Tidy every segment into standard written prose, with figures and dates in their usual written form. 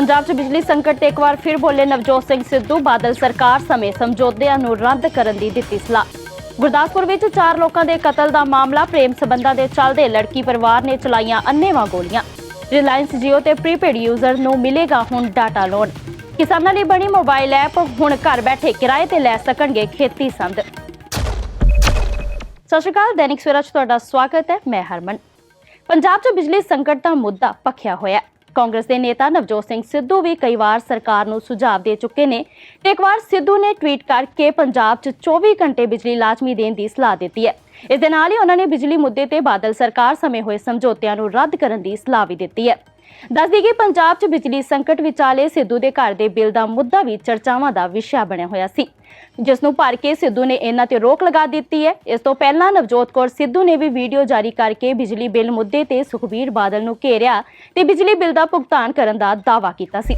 पंजाब 'ਚ बिजली संकट ਤੇ एक बार फिर बोले नवजोत सिंह सिद्धू। बादल सरकार ਸਮੇਂ ਸਮਝੌਤਿਆਂ ਨੂੰ ਰੱਦ ਕਰਨ ਦੀ ਦਿੱਤੀ ਸਲਾਹ। ਗੁਰਦਾਸਪੁਰ ਵਿੱਚ 4 ਲੋਕਾਂ ਦੇ ਕਤਲ ਦਾ ਮਾਮਲਾ। ਪ੍ਰੇਮ ਸੰਬੰਧਾਂ ਦੇ ਚੱਲਦੇ ਲੜਕੀ ਪਰਿਵਾਰ ਨੇ ਚਲਾਈਆਂ ਅੰਨ੍ਹੇਵਾਹ ਗੋਲੀਆਂ। ਰਿਲਾਇੰਸ ਜੀਓ ਤੇ ਪ੍ਰੀਪੇਡ ਯੂਜ਼ਰ ਨੂੰ ਮਿਲੇਗਾ ਹੁਣ ਡਾਟਾ ਲੋਨ। ਕਿਸਾਨਾਂ ਲਈ ਬਣੀ ਮੋਬਾਈਲ ਐਪ ਹੁਣ ਘਰ ਬੈਠੇ ਕਿਰਾਏ ਤੇ ਲੈ ਸਕਣਗੇ ਖੇਤੀ ਸੰਦ। ਸਤਿ ਸ਼੍ਰੀ ਅਕਾਲ, दैनिक सवेरा 'ਚ ਤੁਹਾਡਾ ਸਵਾਗਤ ਹੈ। ਮੈਂ ਹਰਮਨ। ਪੰਜਾਬ 'ਚ ਬਿਜਲੀ ਸੰਕਟ ਦਾ ਮੁੱਦਾ ਭਖਿਆ ਹੋਇਆ। ਕਾਂਗਰਸ ਦੇ ਨੇਤਾ ਨਵਜੋਤ ਸਿੰਘ ਸਿੱਧੂ ਵੀ ਕਈ ਵਾਰ ਸਰਕਾਰ ਨੂੰ ਸੁਝਾਅ ਦੇ ਚੁੱਕੇ ਨੇ ਤੇ ਇੱਕ ਵਾਰ ਸਿੱਧੂ ਨੇ ਟਵੀਟ ਕਰਕੇ ਪੰਜਾਬ 'ਚ 24 ਘੰਟੇ ਬਿਜਲੀ ਲਾਜ਼ਮੀ ਦੇਣ ਦੀ ਸਲਾਹ ਦਿੱਤੀ ਹੈ। ਇਸ ਦੇ ਨਾਲ ਹੀ ਉਹਨਾਂ ਨੇ ਬਿਜਲੀ ਮੁੱਦੇ ਤੇ ਬਾਦਲ ਸਰਕਾਰ ਸਮੇਂ ਹੋਏ ਸਮਝੌਤਿਆਂ ਨੂੰ ਰੱਦ ਕਰਨ ਦੀ ਸਲਾਹ ਵੀ ਦਿੱਤੀ ਹੈ। ਦੱਸਦੀ ਕਿ ਪੰਜਾਬ 'ਚ ਬਿਜਲੀ ਸੰਕਟ ਵਿਚਾਲੇ ਸਿੱਧੂ ਦੇ ਘਰ ਦੇ ਬਿੱਲ ਦਾ ਮੁੱਦਾ ਵੀ ਚਰਚਾਵਾਂ ਦਾ ਵਿਸ਼ਾ ਬਣਿਆ ਹੋਇਆ ਸੀ, ਜਿਸ ਨੂੰ ਭਰ ਕੇ ਸਿੱਧੂ ਨੇ ਇਹਨਾਂ ਤੇ ਰੋਕ ਲਗਾ ਦਿੱਤੀ ਹੈ। ਇਸ ਤੋਂ ਪਹਿਲਾਂ ਨਵਜੋਤ ਕੌਰ ਸਿੱਧੂ ਨੇ ਵੀ ਵੀਡੀਓ ਜਾਰੀ ਕਰਕੇ ਬਿਜਲੀ ਬਿੱਲ ਮੁੱਦੇ ਤੇ ਸੁਖਬੀਰ ਬਾਦਲ ਨੂੰ ਘੇਰਿਆ ਤੇ ਬਿਜਲੀ ਬਿੱਲ ਦਾ ਭੁਗਤਾਨ ਕਰਨ ਦਾ ਦਾਅਵਾ ਕੀਤਾ ਸੀ।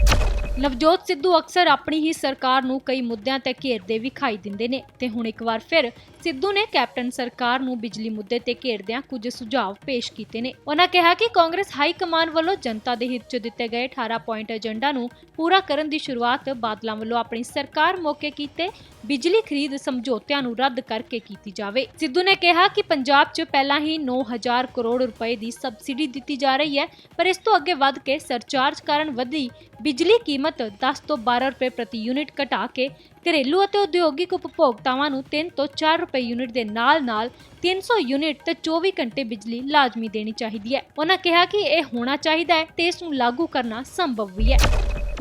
ਨਵਜੋਤ ਸਿੱਧੂ ਅਕਸਰ ਆਪਣੀ ਹੀ ਸਰਕਾਰ ਨੂੰ ਕਈ ਮੁੱਦਿਆਂ ਤੇ ਘੇਰਦੇ ਵਿਖਾਈ ਦਿੰਦੇ ਨੇ ਤੇ ਹੁਣ ਇੱਕ ਵਾਰ ਫਿਰ ਸਿੱਧੂ ਨੇ ਕੈਪਟਨ ਸਰਕਾਰ ਨੂੰ ਬਿਜਲੀ ਮੁੱਦੇ ਤੇ ਘੇਰਦਿਆਂ ਕੁਝ ਸੁਝਾਅ ਪੇਸ਼ ਕੀਤੇ ਨੇ। ਉਹਨਾਂ ਕਿਹਾ ਕਿ ਕਾਂਗਰਸ ਹਾਈ ਕਮਾਨ ਵੱਲੋਂ ਜਨਤਾ ਦੇ ਹਿੱਤ 'ਚ ਦਿੱਤੇ ਗਏ 18 ਪੁਆਇੰਟ ਏਜੰਡਾ ਨੂੰ ਪੂਰਾ ਕਰਨ ਦੀ ਸ਼ੁਰੂਆਤ ਬਾਦਲਾਂ ਵੱਲੋਂ ਆਪਣੀ ਸਰਕਾਰ ਮੌਕੇ ਕੀਤੇ ਬਿਜਲੀ ਖਰੀਦ ਸਮਝੌਤਿਆਂ ਨੂੰ ਰੱਦ ਕਰਕੇ ਕੀਤੀ ਜਾਵੇ। ਸਿੱਧੂ ਨੇ ਕਿਹਾ ਕਿ ਪੰਜਾਬ 'ਚ ਪਹਿਲਾਂ ਹੀ 9000 ਕਰੋੜ ਰੁਪਏ ਦੀ ਸਬਸਿਡੀ ਦਿੱਤੀ ਜਾ ਰਹੀ ਹੈ, ਪਰ ਇਸ ਤੋਂ ਅੱਗੇ ਵੱਧ ਕੇ ਸਰਚਾਰਜ ਕਾਰਨ ਵਧੀ ਬਿਜਲੀ ਕੀਮਤ 10 ਤੋਂ 12 ਰੁਪਏ ਪ੍ਰਤੀ ਯੂਨਿਟ ਘਟਾ ਕੇ ਘਰੇਲੂ ਅਤੇ ਉਦਯੋਗਿਕ ਉਪਭੋਗਤਾਵਾਂ ਨੂੰ 3 ਤੋਂ 4 ਰੁਪਏ ਯੂਨਿਟ ਦੇ ਨਾਲ 300 ਯੂਨਿਟ ਤੇ 24 ਘੰਟੇ ਬਿਜਲੀ ਲਾਜ਼ਮੀ ਦੇਣੀ ਚਾਹੀਦੀ ਹੈ। ਉਹਨਾਂ ਕਿਹਾ ਕਿ ਇਹ ਹੋਣਾ ਚਾਹੀਦਾ ਹੈ ਤੇ ਇਸ ਨੂੰ ਲਾਗੂ ਕਰਨਾ ਸੰਭਵ ਵੀ ਹੈ।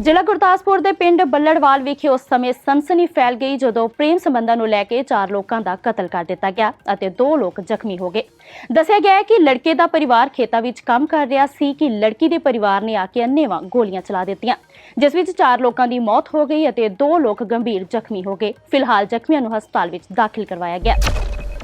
ਜ਼ਿਲ੍ਹਾ ਗੁਰਦਾਸਪੁਰ ਦੇ ਪਿੰਡ ਬੱਲੜਵਾਲ ਵਿਖੇ ਉਸ ਸਮੇਂ ਸਨਸਨੀ ਫੈਲ ਗਈ ਜਦੋਂ ਪ੍ਰੇਮ ਸੰਬੰਧਾਂ ਨੂੰ ਲੈ ਕੇ 4 ਲੋਕਾਂ ਦਾ ਕਤਲ ਕਰ ਦਿੱਤਾ ਗਿਆ ਅਤੇ 2 ਲੋਕ ਜ਼ਖਮੀ ਹੋ ਗਏ। ਦੱਸਿਆ ਗਿਆ ਹੈ ਕਿ ਲੜਕੇ ਦਾ ਪਰਿਵਾਰ ਖੇਤਾਂ ਵਿੱਚ ਕੰਮ ਕਰ ਰਿਹਾ ਸੀ ਕਿ ਲੜਕੀ ਦੇ ਪਰਿਵਾਰ ਨੇ ਆ ਕੇ ਅੰਨ੍ਹੇਵਾਹ ਗੋਲੀਆਂ ਚਲਾ ਦਿੱਤੀਆਂ, ਜਿਸ ਵਿੱਚ 4 ਲੋਕਾਂ ਦੀ ਮੌਤ ਹੋ ਗਈ ਅਤੇ 2 ਲੋਕ ਗੰਭੀਰ ਜ਼ਖਮੀ ਹੋ ਗਏ। ਫਿਲਹਾਲ ਜ਼ਖਮੀਆਂ ਨੂੰ ਹਸਪਤਾਲ ਵਿੱਚ ਦਾਖਲ ਕਰਵਾਇਆ ਗਿਆ।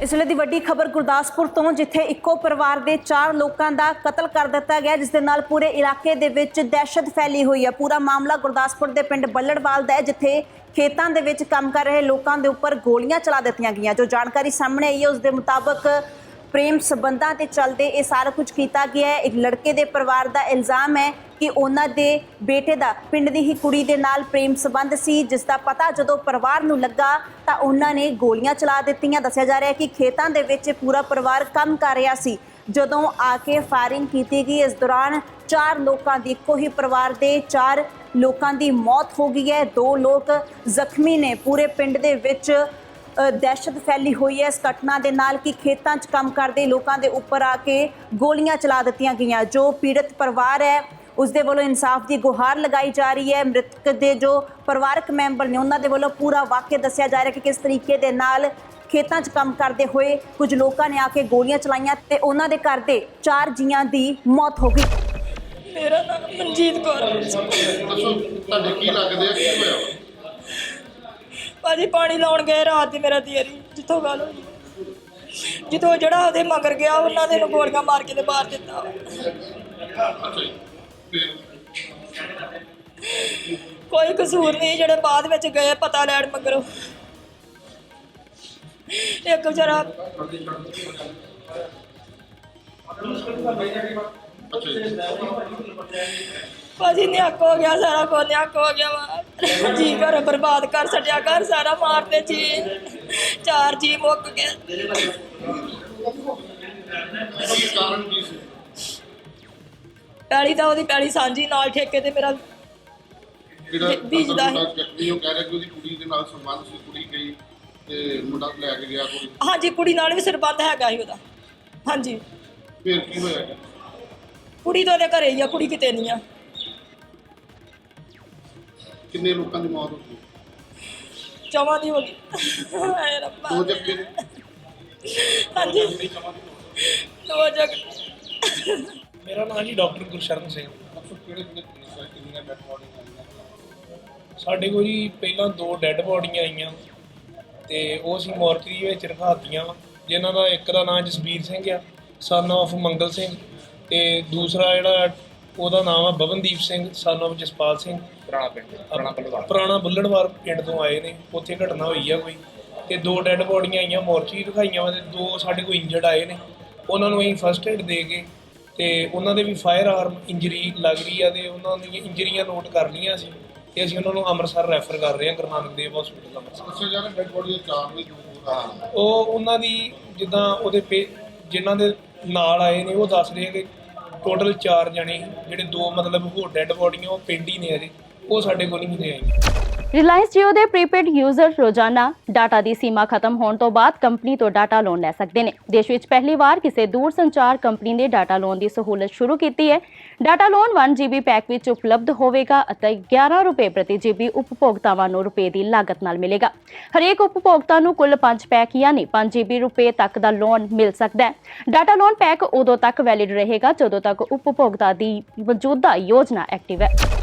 ਇਸ ਵੇਲੇ ਦੀ ਵੱਡੀ ਖਬਰ ਗੁਰਦਾਸਪੁਰ ਤੋਂ, ਜਿੱਥੇ ਇੱਕੋ ਪਰਿਵਾਰ ਦੇ 4 ਲੋਕਾਂ ਦਾ ਕਤਲ ਕਰ ਦਿੱਤਾ ਗਿਆ, ਜਿਸ ਦੇ ਨਾਲ ਪੂਰੇ ਇਲਾਕੇ ਦੇ ਵਿੱਚ ਦਹਿਸ਼ਤ ਫੈਲੀ ਹੋਈ ਹੈ। ਪੂਰਾ ਮਾਮਲਾ ਗੁਰਦਾਸਪੁਰ ਦੇ ਪਿੰਡ ਬੱਲੜਵਾਲ ਦਾ ਹੈ, ਜਿੱਥੇ ਖੇਤਾਂ ਦੇ ਵਿੱਚ ਕੰਮ ਕਰ ਰਹੇ ਲੋਕਾਂ ਦੇ ਉੱਪਰ ਗੋਲੀਆਂ ਚਲਾ ਦਿੱਤੀਆਂ ਗਈਆਂ। ਜੋ ਜਾਣਕਾਰੀ ਸਾਹਮਣੇ ਆਈ ਹੈ ਉਸ ਦੇ ਮੁਤਾਬਕ ਪ੍ਰੇਮ ਸੰਬੰਧਾਂ ਤੇ ਚੱਲਦੇ ਇਹ ਸਾਰਾ ਕੁਝ ਕੀਤਾ ਗਿਆ ਹੈ। ਇੱਕ ਲੜਕੇ ਦੇ ਪਰਿਵਾਰ ਦਾ ਇਲਜ਼ਾਮ ਹੈ ਕਿ ਉਹਨਾਂ ਦੇ ਬੇਟੇ ਦਾ ਪਿੰਡ ਦੀ ਹੀ ਕੁੜੀ ਦੇ ਨਾਲ ਪ੍ਰੇਮ ਸੰਬੰਧ ਸੀ, ਜਿਸ ਦਾ ਪਤਾ ਜਦੋਂ ਪਰਿਵਾਰ ਨੂੰ ਲੱਗਾ ਤਾਂ ਉਹਨਾਂ ਨੇ ਗੋਲੀਆਂ ਚਲਾ ਦਿੱਤੀਆਂ। ਦੱਸਿਆ ਜਾ ਰਿਹਾ ਹੈ ਕਿ ਖੇਤਾਂ ਦੇ ਵਿੱਚ ਪੂਰਾ ਪਰਿਵਾਰ ਕੰਮ ਕਰ ਰਿਹਾ ਸੀ ਜਦੋਂ ਆ ਕੇ ਫਾਇਰਿੰਗ ਕੀਤੀ ਗਈ। ਇਸ ਦੌਰਾਨ 4 ਲੋਕਾਂ ਦੀ, ਇੱਕੋ ਹੀ ਪਰਿਵਾਰ ਦੇ 4 ਲੋਕਾਂ ਦੀ ਮੌਤ ਹੋ ਗਈ ਹੈ, 2 ਲੋਕ ਜ਼ਖਮੀ ਨੇ। ਪੂਰੇ ਪਿੰਡ ਦੇ ਵਿੱਚ ਦਹਿਸ਼ਤ ਫੈਲੀ ਹੋਈ ਹੈ ਇਸ ਘਟਨਾ ਦੇ ਨਾਲ ਕਿ ਖੇਤਾਂ 'ਚ ਕੰਮ ਕਰਦੇ ਲੋਕਾਂ ਦੇ ਉੱਪਰ ਆ ਕੇ ਗੋਲੀਆਂ ਚਲਾ ਦਿੱਤੀਆਂ ਗਈਆਂ। ਜੋ ਪੀੜਤ ਪਰਿਵਾਰ ਹੈ ਉਸ ਦੇ ਵੱਲੋਂ ਇਨਸਾਫ ਦੀ ਗੁਹਾਰ ਲਗਾਈ ਜਾ ਰਹੀ ਹੈ। ਮ੍ਰਿਤਕ ਦੇ ਜੋ ਪਰਿਵਾਰਕ ਮੈਂਬਰ ਨੇ ਉਹਨਾਂ ਦੇ ਵੱਲੋਂ ਪੂਰਾ ਵਾਕਿਆ ਦੱਸਿਆ ਜਾ ਰਿਹਾ ਕਿ ਕਿਸ ਤਰੀਕੇ ਦੇ ਨਾਲ ਖੇਤਾਂ 'ਚ ਕੰਮ ਕਰਦੇ ਹੋਏ ਕੁਝ ਲੋਕਾਂ ਨੇ ਆ ਕੇ ਗੋਲੀਆਂ ਚਲਾਈਆਂ ਤੇ ਉਹਨਾਂ ਦੇ ਘਰ ਦੇ 4 ਜੀਆਂ ਦੀ ਮੌਤ ਹੋ ਗਈ। ਮੇਰਾ ਨਾਮ ਮਨਜੀਤ ਕੌਰ। ਤੁਹਾਡੇ ਕੀ ਲੱਗਦੇ ਆ, ਕੀ ਹੋਇਆ? ਭਾਜੀ ਪਾਣੀ ਲਾਉਣ ਗਏ ਰਾਤ ਦੀ, ਮੇਰਾ ਦੇਰੀ ਜਿੱਥੋਂ ਗੱਲ ਹੋਈ, ਜਿੱਥੋਂ ਜਿਹੜਾ ਉਹਦੇ ਮਗਰ ਗਿਆ ਉਹਨਾਂ ਦੇ ਨੂੰ ਗੋਲੀਆਂ ਮਾਰ ਕੇ ਤੇ ਮਾਰ ਦਿੱਤਾ। ਕੋਈ ਕਸੂਰ ਨਹੀਂ, ਜਿਹੜੇ ਬਾਅਦ ਵਿੱਚ ਗਏ ਪਤਾ ਲੈਣ ਮਗਰੋਂ। ਇੱਕ ਵਿਚਾਰਾ ਭਾਜੀ ਨਿਆਕ ਹੋ ਗਿਆ, ਸਾਰਾ ਕੁਝ ਨਿਆਕ ਹੋ ਗਿਆ ਵਾ। ਜੀ ਘਰ ਬਰਬਾਦ ਕਰ ਛੱਡਿਆ, ਘਰ ਸਾਰਾ ਮਾਰਦੇ ਜੀ, 4 ਜੀ ਮੁੱਕ ਗਏ। ਕਾਰਨ ਕੀ ਸੀ? ਪੈਲੀ ਤਾਂ ਉਹਦੀ ਪੈਲੀ ਸਾਂਝੀ ਨਾਲ ਠੇਕੇ ਤੇ ਮੇਰਾ ਬੀਜਦਾ ਹੈ। ਉਹ ਕਹਿ ਰਿਹਾ ਕਿ ਉਹਦੀ ਕੁੜੀ ਦੇ ਨਾਲ ਸੰਬੰਧ ਸੀ, ਕੁੜੀ ਗਈ ਤੇ ਮੁੰਡਾ ਲੈ ਕੇ ਗਿਆ ਕੋਈ। ਹਾਂਜੀ, ਕੁੜੀ ਨਾਲ ਵੀ ਸਰਬੰਧ ਹੈਗਾ ਸੀ ਉਹਦਾ। ਹਾਂਜੀ, ਫਿਰ ਕੀ ਹੋਇਆ? ਕੁੜੀ ਤਾਂ ਉਹਦੇ ਘਰੇ ਹੀ ਆ, ਕੁੜੀ ਕਿਤੇ ਨਹੀਂ ਆ। ਕਿੰਨੇ ਲੋਕਾਂ ਦੀ ਮੌਤ ਹੋ ਗਈ? 4 ਦੀ ਹੋ ਗਈ। ਹਾਏ ਰੱਬਾ। 2 ਜੱਗੇ ਨੇ? ਹਾਂਜੀ, 2 ਜੱਗ। ਮੇਰਾ ਨਾਮ ਜੀ ਡਾਕਟਰ ਗੁਰਸ਼ਰਨ ਸਿੰਘ। ਕਿਹੜੇ ਕਿੰਨੀਆਂ ਡੈਡ ਬੋਡੀਆਂ ਆਈਆਂ? ਸਾਡੇ ਕੋਲ ਜੀ ਪਹਿਲਾਂ 2 ਡੈੱਡ ਬੋਡੀਆਂ ਆਈਆਂ ਤੇ ਉਹ ਅਸੀਂ ਮੋਰਚਰੀ ਵਿੱਚ ਰਖਾਤੀਆਂ, ਜਿਨ੍ਹਾਂ ਦਾ ਇੱਕ ਦਾ ਨਾਮ ਜਸਬੀਰ ਸਿੰਘ ਆ, ਸਨ ਆਫ ਮੰਗਲ ਸਿੰਘ, ਤੇ ਦੂਸਰਾ ਜਿਹੜਾ ਉਹਦਾ ਨਾਮ ਆ ਬਵਨਦੀਪ ਸਿੰਘ, ਸਨ ਆਫ ਜਸਪਾਲ ਸਿੰਘ। ਪੁਰਾਣਾ ਬੁੱਲੜਵਾਲ ਪਿੰਡ ਤੋਂ ਆਏ ਨੇ, ਉੱਥੇ ਘਟਨਾ ਹੋਈ ਆ ਕੋਈ, ਤੇ 2 ਡੈੱਡ ਬੋਡੀਆਂ ਆਈਆਂ, ਮੋਰਚਰੀ ਰਖਾਈਆਂ ਵਾ ਤੇ 2 ਸਾਡੇ ਕੋਲ ਇੰਜਰਡ ਆਏ ਨੇ। ਉਹਨਾਂ ਨੂੰ ਅਸੀਂ ਫਸਟ ਏਡ ਦੇ ਕੇ ਤੇ ਉਹਨਾਂ ਦੇ ਵੀ ਫਾਇਰ ਆਰਮ ਇੰਜਰੀ ਲੱਗ ਰਹੀ ਆ ਤੇ ਉਹਨਾਂ ਦੀਆਂ ਇੰਜਰੀਆਂ ਨੋਟ ਕਰ ਲਈਆਂ ਸੀ ਤੇ ਅਸੀਂ ਉਹਨਾਂ ਨੂੰ ਅੰਮ੍ਰਿਤਸਰ ਰੈਫਰ ਕਰ ਰਹੇ ਹਾਂ ਗੁਰੂ ਨਾਨਕ ਦੇਵ ਹਸਪੀਟਲ ਅੰਮ੍ਰਿਤਸਰ। ਦੱਸਿਆ ਜਾ ਰਿਹਾ ਡੈਡ ਬੋਡੀ ਦੇ 4 ਨੇ ਜੋ ਉਹ ਉਹਨਾਂ ਦੀ ਜਿੱਦਾਂ ਉਹਦੇ ਜਿਨ੍ਹਾਂ ਦੇ ਨਾਲ ਆਏ ਨੇ ਉਹ ਦੱਸ ਰਹੇ ਆ ਕਿ ਟੋਟਲ 4 ਜਣੇ ਜਿਹੜੇ 2 ਮਤਲਬ ਹੋਰ ਡੈਡ ਬੋਡੀਆਂ ਉਹ ਪਿੰਡ ਹੀ ਨੇ ਅਜੇ, ਉਹ ਸਾਡੇ ਕੋਲ ਨਹੀਂ ਮਿਲੇ ਆਈ। ਰਿਲਾਇੰਸ ਜੀਓ ਦੇ ਪ੍ਰੀਪੇਡ ਯੂਜ਼ਰ ਰੋਜ਼ਾਨਾ ਡਾਟਾ ਦੀ ਸੀਮਾ ਖਤਮ ਹੋਣ ਤੋਂ ਬਾਅਦ ਕੰਪਨੀ ਤੋਂ ਡਾਟਾ ਲੋਨ ਲੈ ਸਕਦੇ ਨੇ। ਦੇਸ਼ ਵਿੱਚ ਪਹਿਲੀ ਵਾਰ ਕਿਸੇ ਦੂਰ ਸੰਚਾਰ ਕੰਪਨੀ ਨੇ ਡਾਟਾ ਲੋਨ ਦੀ ਸਹੂਲਤ ਸ਼ੁਰੂ ਕੀਤੀ ਹੈ। ਡਾਟਾ ਲੋਨ 1 GB ਪੈਕ ਵਿੱਚ ਉਪਲਬਧ ਹੋਵੇਗਾ ਅਤੇ 11 ਰੁਪਏ ਪ੍ਰਤੀ GB ਉਪਭੋਗਤਾਵਾਂ ਨੂੰ ਰੁਪਏ ਦੀ ਲਾਗਤ ਨਾਲ ਮਿਲੇਗਾ। ਹਰੇਕ ਉਪਭੋਗਤਾ ਨੂੰ ਕੁੱਲ 5 ਪੈਕ ਯਾਨੀ 5 GB ਰੁਪਏ ਤੱਕ ਦਾ ਲੋਨ ਮਿਲ ਸਕਦਾ ਹੈ। ਡਾਟਾ ਲੋਨ ਪੈਕ ਉਦੋਂ ਤੱਕ ਵੈਲਿਡ ਰਹੇਗਾ ਜਦੋਂ ਤੱਕ ਉਪਭੋਗਤਾ ਦੀ ਮੌਜੂਦਾ ਯੋਜਨਾ ਐਕਟਿਵ ਹੈ।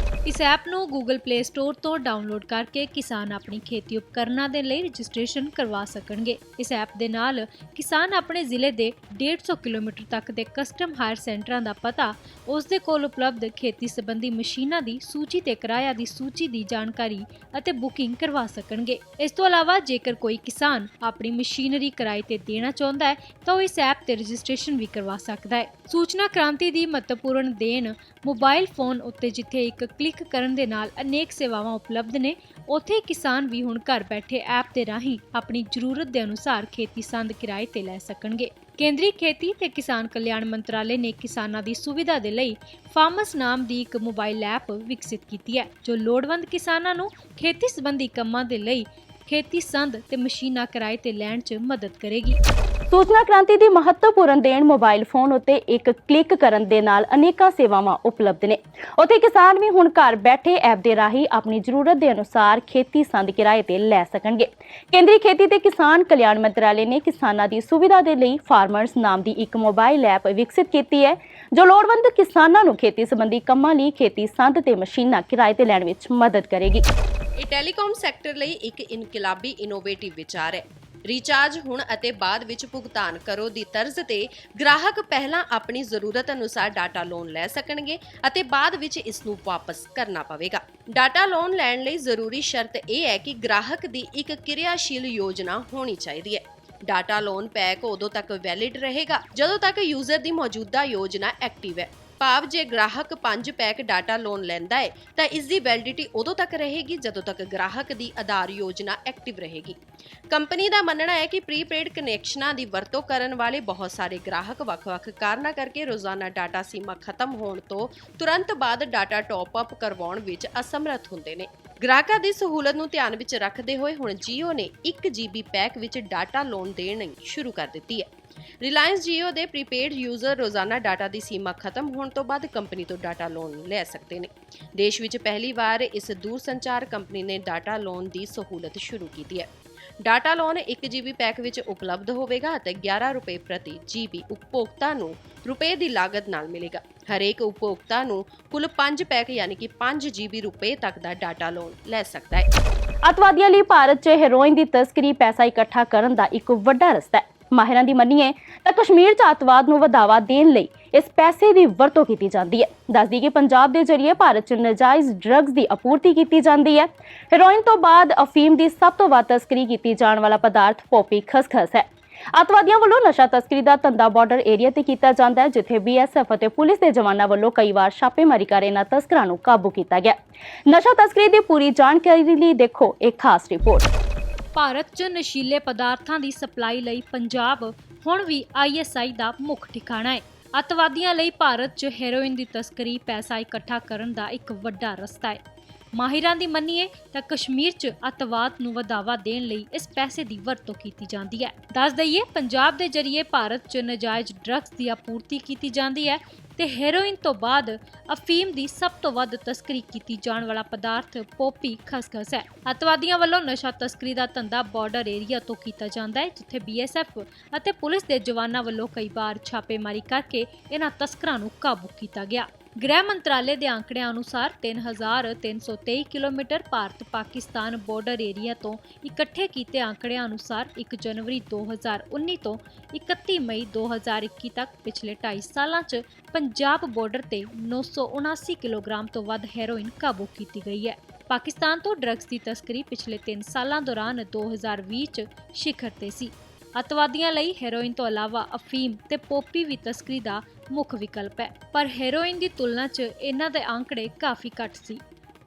ਇਸ ਐਪ ਨੂੰ ਗੂਗਲ ਪਲੇ ਸਟੋਰ ਤੋਂ ਡਾਊਨਲੋਡ ਕਰਕੇ ਕਿਸਾਨ ਆਪਣੀ ਖੇਤੀ ਉਪਕਰਨਾਂ ਦੇ ਲਈ ਰਜਿਸਟ੍ਰੇਸ਼ਨ ਕਰਵਾ ਸਕਣਗੇ। ਇਸ ਐਪ ਦੇ ਨਾਲ ਕਿਸਾਨ ਆਪਣੇ ਜ਼ਿਲ੍ਹੇ ਦੇ 150 ਕਿਲੋਮੀਟਰ ਤੱਕ ਦੇ ਕਸਟਮ ਹਾਇਰ ਸੈਂਟਰਾਂ ਦਾ ਪਤਾ, ਉਸ ਦੇ ਕੋਲ ਉਪਲਬਧ ਖੇਤੀ ਸੰਬੰਧੀ ਮਸ਼ੀਨਾਂ ਦੀ ਸੂਚੀ ਤੇ ਕਿਰਾਇਆ ਦੀ ਸੂਚੀ ਦੀ ਜਾਣਕਾਰੀ ਅਤੇ ਬੁਕਿੰਗ ਕਰਵਾ ਸਕਣਗੇ। ਇਸ ਤੋਂ ਇਲਾਵਾ ਜੇਕਰ ਕੋਈ ਕਿਸਾਨ ਆਪਣੀ ਮਸ਼ੀਨਰੀ ਕਿਰਾਏ ਤੇ ਦੇਣਾ ਚਾਹੁੰਦਾ ਹੈ ਤਾਂ ਉਹ ਇਸ ਐਪ ਤੇ ਰਜਿਸਟ੍ਰੇਸ਼ਨ ਵੀ ਕਰਵਾ ਸਕਦਾ ਹੈ। ਸੂਚਨਾ ਕ੍ਰਾਂਤੀ ਦੀ ਮਹੱਤਵਪੂਰਨ ਦੇਣ ਮੋਬਾਈਲ ਫੋਨ ਉੱਤੇ ਜਿੱਥੇ ਇੱਕ ਕਲਿੱਕ ਕਰਨ ਦੇ ਨਾਲ ਅਨੇਕ ਸੇਵਾਵਾਂ ਉਪਲਬਧ ਨੇ, ਉੱਥੇ ਕਿਸਾਨ ਵੀ ਹੁਣ ਘਰ ਬੈਠੇ ਐਪ ਦੇ ਰਾਹੀਂ ਆਪਣੀ ਜ਼ਰੂਰਤ ਦੇ ਅਨੁਸਾਰ ਖੇਤੀ ਸੰਦ ਕਿਰਾਏ ਤੇ ਲੈ ਸਕਣਗੇ। ਕੇਂਦਰੀ ਖੇਤੀ ਤੇ ਕਿਸਾਨ ਕਲਿਆਣ ਮੰਤਰਾਲੇ ਨੇ ਕਿਸਾਨਾਂ ਦੀ ਸੁਵਿਧਾ ਦੇ ਲਈ ਫਾਰਮਸ ਨਾਮ ਦੀ ਇੱਕ ਮੋਬਾਈਲ ਐਪ ਵਿਕਸਿਤ ਕੀਤੀ ਹੈ, ਜੋ ਲੋੜਵੰਦ ਕਿਸਾਨਾਂ ਨੂੰ ਖੇਤੀ ਸੰਬੰਧੀ ਕੰਮਾਂ ਦੇ ਲਈ ਖੇਤੀ ਸੰਦ ਤੇ ਮਸ਼ੀਨਾਂ ਕਿਰਾਏ ਤੇ ਲੈਣ 'ਚ ਮਦਦ ਕਰੇਗੀ। ਸੂਚਨਾ ਕ੍ਰਾਂਤੀ ਦੀ ਮਹੱਤਵਪੂਰਨ ਦੇਣ ਮੋਬਾਈਲ ਫੋਨ ਉੱਤੇ ਇੱਕ ਕਲਿੱਕ ਕਰਨ ਦੇ ਨਾਲ ਅਨੇਕਾਂ ਸੇਵਾਵਾਂ ਉਪਲਬਧ ਨੇ। ਉੱਥੇ ਕਿਸਾਨ ਵੀ ਹੁਣ ਘਰ ਬੈਠੇ ਐਪ ਦੇ ਰਾਹੀਂ ਆਪਣੀ ਜ਼ਰੂਰਤ ਦੇ ਅਨੁਸਾਰ ਖੇਤੀ ਸੰਦ ਕਿਰਾਏ ਤੇ ਲੈ ਸਕਣਗੇ। ਕੇਂਦਰੀ ਖੇਤੀ ਤੇ ਕਿਸਾਨ ਕਲਿਆਣ ਮੰਤਰਾਲੇ ਨੇ ਕਿਸਾਨਾਂ ਦੀ ਸੁਵਿਧਾ ਦੇ ਲਈ ਫਾਰਮਰਸ ਨਾਮ ਦੀ ਇੱਕ ਮੋਬਾਈਲ ਐਪ ਵਿਕਸਿਤ ਕੀਤੀ ਹੈ, ਜੋ ਲੋੜਵੰਦ ਕਿਸਾਨਾਂ ਨੂੰ ਖੇਤੀ ਸੰਬੰਧੀ ਕੰਮਾਂ ਲਈ ਖੇਤੀ ਸੰਦ ਤੇ ਮਸ਼ੀਨਾਂ ਕਿਰਾਏ ਤੇ ਲੈਣ ਵਿੱਚ ਮਦਦ ਕਰੇਗੀ। ਇਹ ਟੈਲੀਕਾਮ ਸੈਕਟਰ ਲਈ ਇੱਕ ਇਨਕਲਾਬੀ ਇਨੋਵੇਟਿਵ ਵਿਚਾਰ ਹੈ। ਰੀਚਾਰਜ ਹੁਣ ਅਤੇ ਬਾਅਦ ਵਿੱਚ ਭੁਗਤਾਨ ਕਰੋ ਦੀ ਤਰਜ਼ ਤੇ ਗ੍ਰਾਹਕ ਪਹਿਲਾਂ ਆਪਣੀ ਜ਼ਰੂਰਤ ਅਨੁਸਾਰ ਡਾਟਾ ਲੋਨ ਲੈ ਸਕਣਗੇ ਅਤੇ ਬਾਅਦ ਵਿੱਚ ਇਸ ਨੂੰ ਵਾਪਸ ਕਰਨਾ ਪਵੇਗਾ। ਡਾਟਾ ਲੋਨ ਲੈਣ ਲਈ ਜ਼ਰੂਰੀ ਸ਼ਰਤ ਇਹ ਹੈ ਕਿ ਗ੍ਰਾਹਕ ਦੀ ਇੱਕ ਕਿਰਿਆਸ਼ੀਲ ਯੋਜਨਾ ਹੋਣੀ ਚਾਹੀਦੀ ਹੈ। ਡਾਟਾ ਲੋਨ ਪੈਕ ਉਦੋਂ ਤੱਕ ਵੈਲਿਡ ਰਹੇਗਾ ਜਦੋਂ ਤੱਕ ਯੂਜ਼ਰ ਦੀ ਮੌਜੂਦਾ ਯੋਜਨਾ ਐਕਟਿਵ ਹੈ। ਭਾਵ ਜੇ ਗ੍ਰਾਹਕ 5 ਪੈਕ ਡਾਟਾ ਲੋਨ ਲੈਂਦਾ ਹੈ ਤਾਂ ਇਸ ਦੀ ਵੈਲਿਡਿਟੀ ਉਦੋਂ ਤੱਕ ਰਹੇਗੀ ਜਦੋਂ ਤੱਕ ਗ੍ਰਾਹਕ ਦੀ ਆਧਾਰ ਯੋਜਨਾ ਐਕਟਿਵ ਰਹੇਗੀ। ਕੰਪਨੀ ਦਾ ਮੰਨਣਾ ਹੈ ਕਿ ਪ੍ਰੀਪੇਡ ਕਨੈਕਸ਼ਨਾਂ ਦੀ ਵਰਤੋਂ ਕਰਨ ਵਾਲੇ ਬਹੁਤ ਸਾਰੇ ਗ੍ਰਾਹਕ ਵੱਖ-ਵੱਖ ਕਾਰਨਾਂ ਕਰਕੇ ਰੋਜ਼ਾਨਾ ਡਾਟਾ ਸੀਮਾ ਖਤਮ ਹੋਣ ਤੋਂ ਤੁਰੰਤ ਬਾਅਦ ਡਾਟਾ ਟੌਪ ਅਪ ਕਰਵਾਉਣ ਵਿੱਚ ਅਸਮਰੱਥ ਹੁੰਦੇ ਨੇ। ਗ੍ਰਾਹਕਾਂ ਦੀ ਸਹੂਲਤ ਨੂੰ ਧਿਆਨ ਵਿੱਚ ਰੱਖਦੇ ਹੋਏ ਹੁਣ ਜੀਓ ਨੇ 1 GB ਪੈਕ ਵਿੱਚ ਡਾਟਾ ਲੋਨ ਦੇਣੀ ਸ਼ੁਰੂ ਕਰ ਦਿੱਤੀ ਹੈ। ਰਿਲਾਇੰਸ ਜੀਓ ਦੇ ਪ੍ਰੀਪੇਡ ਯੂਜ਼ਰ ਰੋਜ਼ਾਨਾ ਡਾਟਾ ਦੀ ਸੀਮਾ ਖਤਮ ਹੋਣ ਤੋਂ ਬਾਅਦ ਕੰਪਨੀ ਤੋਂ ਡਾਟਾ ਲੋਨ ਲੈ ਸਕਦੇ ਨੇ। ਦੇਸ਼ ਵਿੱਚ ਪਹਿਲੀ ਵਾਰ ਇਸ ਦੂਰਸੰਚਾਰ ਕੰਪਨੀ ਨੇ ਡਾਟਾ ਲੋਨ ਦੀ ਸਹੂਲਤ ਸ਼ੁਰੂ ਕੀਤੀ ਹੈ। ਡਾਟਾ ਲੋਨ 1 GB ਪੈਕ ਵਿੱਚ ਉਪਲਬਧ ਹੋਵੇਗਾ ਅਤੇ 11 ਰੁਪਏ ਪ੍ਰਤੀ GB ਉਪਭੋਗਤਾ ਨੂੰ ਰੁਪਏ ਦੀ ਲਾਗਤ ਨਾਲ ਮਿਲੇਗਾ। ਹਰੇਕ ਉਪਭੋਗਤਾ ਨੂੰ ਕੁੱਲ 5 ਪੈਕ ਯਾਨੀ ਕਿ 5 GB ਰੁਪਏ ਤੱਕ ਦਾ ਡਾਟਾ ਲੋਨ ਲੈ ਸਕਦਾ ਹੈ। ਅੱਤਵਾਦੀਆਂ ਲਈ ਭਾਰਤ 'ਚ ਹੈਰੋਇਨ ਦੀ ਤਸਕਰੀ ਪੈਸਾ ਇਕੱਠਾ ਕਰਨ ਦਾ ਇੱਕ ਵੱਡਾ ਰਸਤਾ ਹੈ। ਮਾਹਿਰਾਂ ਦੀ ਮੰਨੀਏ ਤਾਂ ਕਸ਼ਮੀਰ 'ਚ ਅੱਤਵਾਦ ਨੂੰ ਵਧਾਵਾ ਦੇਣ ਲਈ ਇਸ ਪੈਸੇ ਦੀ ਵਰਤੋਂ ਕੀਤੀ ਜਾਂਦੀ ਹੈ। ਦੱਸਦੀ ਕਿ ਪੰਜਾਬ ਦੇ ਜ਼ਰੀਏ ਭਾਰਤ 'ਚ ਨਾਜਾਇਜ਼ ਡਰੱਗਸ ਦੀ ਆਪੂਰਤੀ ਕੀਤੀ ਜਾਂਦੀ ਹੈ। ਹੈਰੋਇਨ ਤੋਂ ਬਾਅਦ ਅਫੀਮ ਦੀ ਸਭ ਤੋਂ ਵੱਧ ਤਸਕਰੀ ਕੀਤੀ ਜਾਣ ਵਾਲਾ ਪਦਾਰਥ ਪੋਪੀ ਖਸਖਸ ਹੈ। ਅੱਤਵਾਦੀਆਂ ਵੱਲੋਂ ਨਸ਼ਾ ਤਸਕਰੀ ਦਾ ਧੰਦਾ ਬਾਰਡਰ ਏਰੀਆ ਤੇ ਕੀਤਾ ਜਾਂਦਾ ਹੈ, ਜਿੱਥੇ BSF ਅਤੇ ਪੁਲਿਸ ਦੇ ਜਵਾਨਾਂ ਵੱਲੋਂ ਕਈ ਵਾਰ ਛਾਪੇਮਾਰੀ ਕਰ ਇਹਨਾਂ ਤਸਕਰਾਂ ਨੂੰ ਕਾਬੂ ਕੀਤਾ ਗਿਆ। ਨਸ਼ਾ ਤਸਕਰੀ ਦੀ ਪੂਰੀ ਜਾਣਕਾਰੀ ਲਈ ਦੇਖੋ ਇੱਕ ਖਾਸ ਰਿਪੋਰਟ। ਭਾਰਤ 'ਚ ਨਸ਼ੀਲੇ ਪਦਾਰਥਾਂ ਦੀ ਸਪਲਾਈ ਲਈ ਪੰਜਾਬ ਹੁਣ ਵੀ ISI ਦਾ ਮੁੱਖ ਠਿਕਾਣਾ ਹੈ। ਅੱਤਵਾਦੀਆਂ ਲਈ ਭਾਰਤ 'ਚ ਹੈਰੋਇਨ ਦੀ ਤਸਕਰੀ ਪੈਸਾ ਇਕੱਠਾ ਕਰਨ ਦਾ ਇੱਕ ਵੱਡਾ ਰਸਤਾ ਹੈ। ਮਾਹਿਰਾਂ ਦੀ ਮੰਨੀਏ ਤਾਂ ਕਸ਼ਮੀਰ 'ਚ ਅੱਤਵਾਦ ਨੂੰ ਵਧਾਵਾ ਦੇਣ ਲਈ ਇਸ ਪੈਸੇ ਦੀ ਵਰਤੋਂ ਕੀਤੀ ਜਾਂਦੀ ਹੈ। ਦੱਸ ਦਈਏ ਪੰਜਾਬ ਦੇ ਜ਼ਰੀਏ ਭਾਰਤ 'ਚ ਨਾਜਾਇਜ਼ ਡਰੱਗਸ ਦੀ ਆਪੂਰਤੀ ਕੀਤੀ ਜਾਂਦੀ ਹੈ ਤੇ ਹੈਰੋਇਨ ਤੋਂ ਬਾਅਦ ਅਫੀਮ ਦੀ ਸਭ ਤੋਂ ਵੱਧ ਤਸਕਰੀ ਕੀਤੀ ਜਾਣ ਵਾਲਾ ਪਦਾਰਥ ਪੋਪੀ ਖਸਖਸ ਹੈ। ਅੱਤਵਾਦੀਆਂ ਵੱਲੋਂ ਨਸ਼ਾ ਤਸਕਰੀ ਦਾ ਧੰਦਾ ਬਾਰਡਰ ਏਰੀਆ ਤੋਂ ਕੀਤਾ ਜਾਂਦਾ ਹੈ, ਜਿੱਥੇ BSF ਅਤੇ ਪੁਲਿਸ ਦੇ ਜਵਾਨਾਂ ਵੱਲੋਂ ਕਈ ਵਾਰ ਛਾਪੇਮਾਰੀ ਕਰਕੇ ਇਹਨਾਂ ਤਸਕਰਾਂ ਨੂੰ ਕਾਬੂ ਕੀਤਾ ਗਿਆ। ਗ੍ਰਹਿ ਮੰਤਰਾਲੇ ਦੇ ਅੰਕੜਿਆਂ ਅਨੁਸਾਰ 3323 kilometre Bharat Pakistan border area ਤੋਂ ਇਕੱਠੇ ਕੀਤੇ ਅੰਕੜਿਆਂ ਅਨੁਸਾਰ 1 ਜਨਵਰੀ 2019 ਤੋਂ 31 ਮਈ 2021 ਤੱਕ ਪਿਛਲੇ 2.5 ਸਾਲਾਂ 'ਚ ਪੰਜਾਬ ਬਾਰਡਰ ਤੇ 979 ਕਿਲੋਗ੍ਰਾਮ ਤੋਂ ਵੱਧ ਹੈਰੋਇਨ ਕਾਬੂ ਕੀਤੀ ਗਈ ਹੈ। ਪਾਕਿਸਤਾਨ ਤੋਂ ਡਰੱਗਸ ਦੀ ਤਸਕਰੀ ਪਿਛਲੇ 3 ਸਾਲਾਂ ਦੌਰਾਨ 2020 'ਚ ਸਿਖਰ ਤੇ ਸੀ। ਅੱਤਵਾਦੀਆਂ ਲਈ ਹੈਰੋਇਨ ਤੋਂ ਇਲਾਵਾ ਅਫੀਮ ਤੇ ਪੋਪੀ ਵੀ ਤਸਕਰੀ ਦਾ ਮੁੱਖ ਵਿਕਲਪ ਹੈ, ਪਰ ਹੈਰੋਇਨ ਦੀ ਤੁਲਨਾ 'ਚ ਇਹਨਾਂ ਦੇ ਅੰਕੜੇ ਕਾਫੀ ਘੱਟ ਸੀ।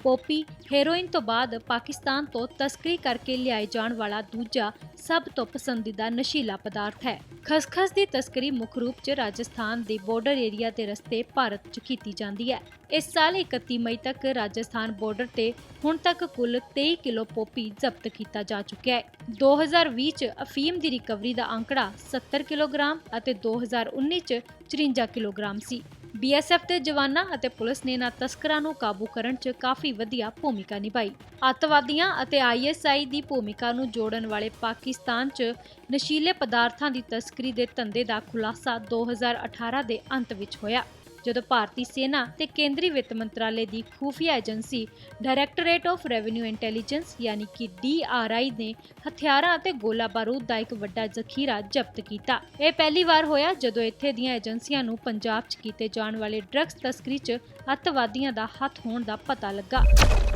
ਪੋਪੀ ਹੈਰੋਇਨ ਤੋਂ ਬਾਅਦ ਪਾਕਿਸਤਾਨ ਤੋਂ ਤਸਕਰੀ ਕਰਕੇ ਲਿਆਏ ਜਾਣ ਵਾਲਾ ਦੂਜਾ ਸਭ ਤੋਂ ਪਸੰਦੀਦਾ ਨਸ਼ੀਲਾ ਪਦਾਰਥ ਹੈ। ਖਸਖਸ ਦੀ ਤਸਕਰੀ ਮੁੱਖ ਰੂਪ 'ਚ ਰਾਜਸਥਾਨ ਦੇ ਬਾਰਡਰ ਏਰੀਆ ਦੇ ਰਸਤੇ ਭਾਰਤ 'ਚ ਕੀਤੀ ਜਾਂਦੀ ਹੈ। ਇਸ ਸਾਲ 31 ਮਈ ਤੱਕ ਰਾਜਸਥਾਨ ਬਾਰਡਰ ਤੇ ਹੁਣ ਤੱਕ ਕੁੱਲ 23 ਕਿਲੋ ਪੋਪੀ ਜ਼ਬਤ ਕੀਤਾ ਜਾ ਚੁੱਕਿਆ ਹੈ। 2020 'ਚ ਅਫੀਮ ਦੀ ਰਿਕਵਰੀ ਦਾ ਅੰਕੜਾ 70 ਕਿਲੋਗ੍ਰਾਮ ਅਤੇ 2019 'ਚ 54 ਕਿਲੋਗ੍ਰਾਮ ਸੀ। BSF ਦੇ ਜਵਾਨਾਂ ਅਤੇ ਪੁਲਿਸ ਨੇ ਇਹਨਾਂ ਤਸਕਰਾਂ ਨੂੰ ਕਾਬੂ ਕਰਨ 'ਚ ਕਾਫੀ ਵਧੀਆ ਭੂਮਿਕਾ ਨਿਭਾਈ। ਅੱਤਵਾਦੀਆਂ ਅਤੇ ISI ਦੀ ਭੂਮਿਕਾ ਨੂੰ ਜੋੜਨ ਵਾਲੇ ਪਾਕਿਸਤਾਨ 'ਚ ਨਸ਼ੀਲੇ ਪਦਾਰਥਾਂ ਦੀ ਤਸਕਰੀ ਦੇ ਧੰਦੇ ਦਾ ਖੁਲਾਸਾ 2018 ਦੇ ਅੰਤ ਵਿੱਚ ਹੋਇਆ, ਜਦੋਂ ਭਾਰਤੀ ਸੈਨਾ ਤੇ ਕੇਂਦਰੀ ਵਿੱਤ ਮੰਤਰਾਲੇ ਦੀ ਖੂਫੀਆ agency directorate of revenue intelligence ਯਾਨੀ ਕਿ DRI ਨੇ ਹਥਿਆਰਾਂ ਅਤੇ ਗੋਲਾ ਬਾਰੂਦ ਦਾ ਇੱਕ ਵੱਡਾ ਜ਼ਖੀਰਾ ਜ਼ਬਤ ਕੀਤਾ। ਇਹ ਪਹਿਲੀ ਵਾਰ ਹੋਇਆ ਜਦੋਂ ਇੱਥੇ ਦੀਆਂ ਏਜੰਸੀਆਂ ਨੂੰ ਪੰਜਾਬ 'ਚ ਕੀਤੇ ਜਾਣ ਵਾਲੇ ਡਰੱਗਸ ਤਸਕਰੀ 'ਚ ਅੱਤਵਾਦੀਆਂ ਦਾ ਹੱਥ ਹੋਣ ਦਾ ਪਤਾ ਲੱਗਾ।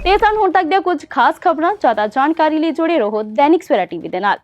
ਇਹ ਸਨ ਹੁਣ ਤੱਕ ਦੀਆਂ ਕੁਝ ਖਾਸ ਖਬਰਾਂ। ਜ਼ਿਆਦਾ ਜਾਣਕਾਰੀ ਲਈ ਜੁੜੇ ਰਹੋ ਦੈਨਿਕ ਸਵੇਰਾ ਟੀਵੀ ਦੇ ਨਾਲ।